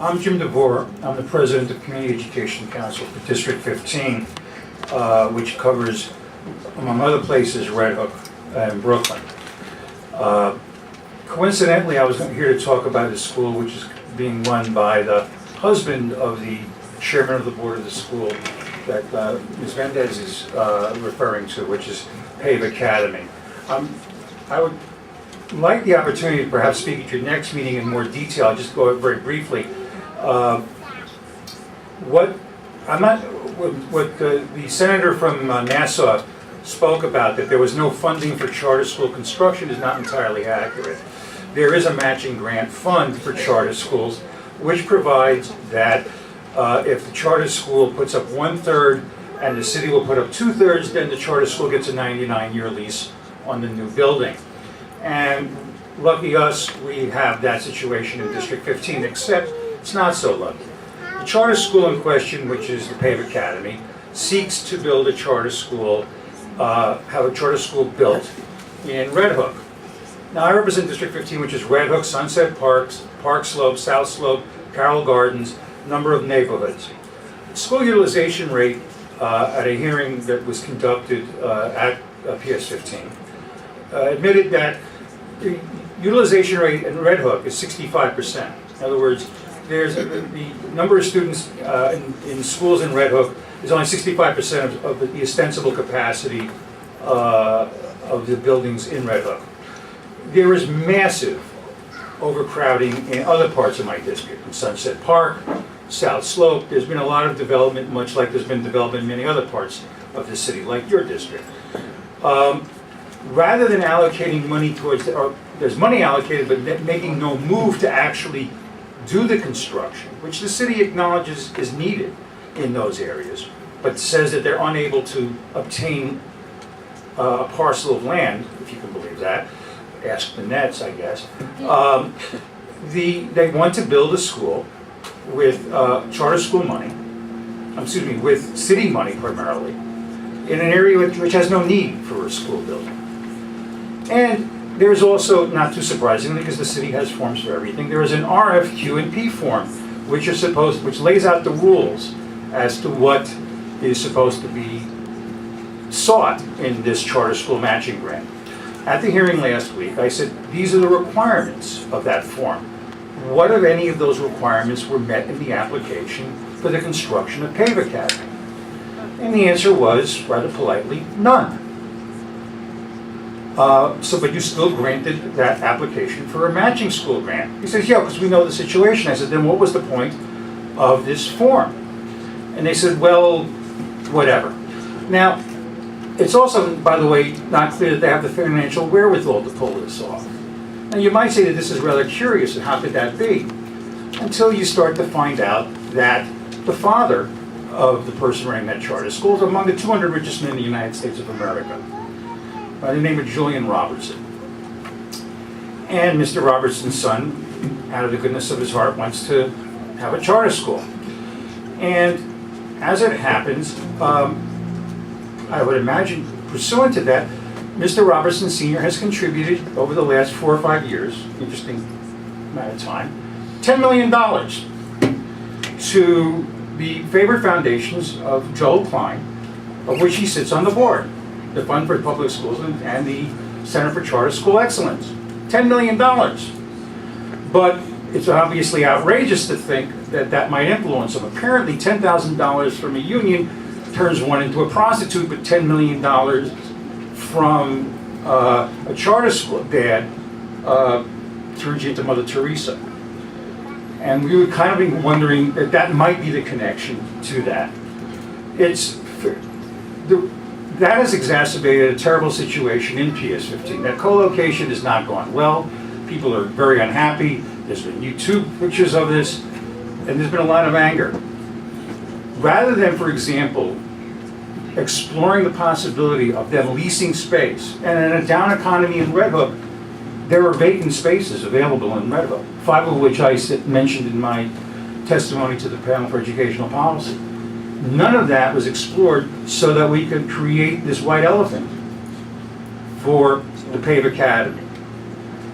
I'm Jim Devor. I'm the president of Community Education Council for District 15, which covers, among other places, Red Hook and Brooklyn. Coincidentally, I was here to talk about a school which is being run by the husband of the chairman of the board of the school that Ms. Mendez is referring to, which is Pave Academy. I would like the opportunity to perhaps speak at your next meeting in more detail. I'll just go over very briefly. What the senator from Nassau spoke about, that there was no funding for charter school construction, is not entirely accurate. There is a matching grant fund for charter schools, which provides that if the charter school puts up 1/3 and the city will put up 2/3, then the charter school gets a 99-year lease on the new building. And lucky us, we have that situation in District 15, except it's not so lucky. The charter school in question, which is the Pave Academy, seeks to build a charter school, have a charter school built in Red Hook. Now, I represent District 15, which is Red Hook, Sunset Parks, Park Slope, South Slope, Carroll Gardens, number of neighborhoods. School utilization rate at a hearing that was conducted at PS 15 admitted that the utilization rate in Red Hook is 65%. In other words, there's the number of students in schools in Red Hook is only 65% of the ostensible capacity of the buildings in Red Hook. There is massive overcrowding in other parts of my district, in Sunset Park, South Slope. There's been a lot of development, much like there's been development in many other parts of the city, like your district. Rather than allocating money towards, or there's money allocated, but making no move to actually do the construction, which the city acknowledges is needed in those areas, but says that they're unable to obtain a parcel of land, if you can believe that. Ask the Nets, I guess. They want to build a school with charter school money, with city money primarily, in an area which has no need for a school building. And there's also, not too surprisingly, because the city has forms for everything, there is an RFQ&P form, which lays out the rules as to what is supposed to be sought in this charter school matching grant. At the hearing last week, I said, these are the requirements of that form. What if any of those requirements were met in the application for the construction of Pave Academy? And the answer was, rather politely, none. But you still granted that application for a matching school grant. He says, yeah, because we know the situation. I said, then what was the point of this form? And they said, well, whatever. Now, it's also, by the way, not clear that they have the financial wherewithal to pull this off. Now, you might say that this is rather curious, and how could that be? Until you start to find out that the father of the person running that charter school is among the 200 richest men in the United States of America, by the name of Julian Robertson. And Mr. Robertson's son, out of the goodness of his heart, wants to have a charter school. And as it happens, I would imagine, pursuant to that, Mr. Robertson Sr. has contributed over the last 4 or 5 years, interesting amount of time, $10 million to the favored foundations of Joel Klein, of which he sits on the board, the Fund for Public Schools and the Center for Charter School Excellence. $10 million. But it's obviously outrageous to think that that might influence them. Apparently $10,000 from a union turns one into a prostitute, but $10 million from a charter school dad turns you into Mother Teresa. And we would kind of be wondering that might be the connection to that. That has exacerbated a terrible situation in PS 15. That co-location has not gone well. People are very unhappy. There's been YouTube pictures of this, and there's been a lot of anger. Rather than, for example, exploring the possibility of them leasing space, and in a down economy in Red Hook, there are vacant spaces available in Red Hook, 5 of which I mentioned in my testimony to the panel for educational policy. None of that was explored so that we could create this white elephant for the Pave Academy.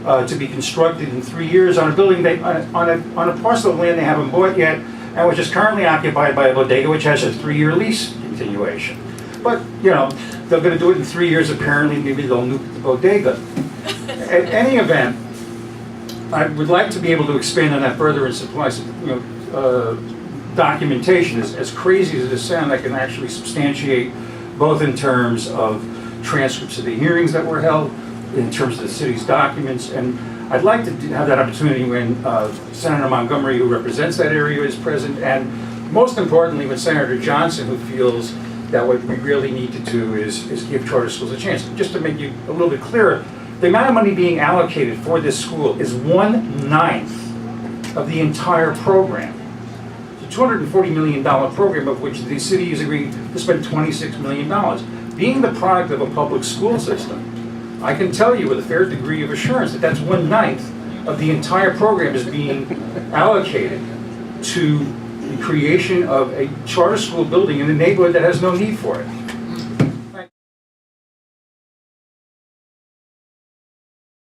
to be constructed in 3 years on a building on a parcel of land they haven't bought yet, and which is currently occupied by a bodega, which has a 3-year lease continuation. But, you know, they're gonna do it in 3 years, apparently, maybe they'll nuke the bodega. At any event, I would like to be able to expand on that further and supply some, documentation. As crazy as it sounds, I can actually substantiate both in terms of transcripts of the hearings that were held, in terms of the city's documents, and I'd like to have that opportunity when Senator Montgomery, who represents that area, is present, and most importantly, when Senator Johnson, who feels that what we really need to do is give charter schools a chance. Just to make you a little bit clearer, the amount of money being allocated for this school is 1/9 of the entire program. It's a $240 million program, of which the city has agreed to spend $26 million. Being the product of a public school system, I can tell you with a fair degree of assurance that that's 1/9 of the entire program is being allocated to the creation of a charter school building in a neighborhood that has no need for it.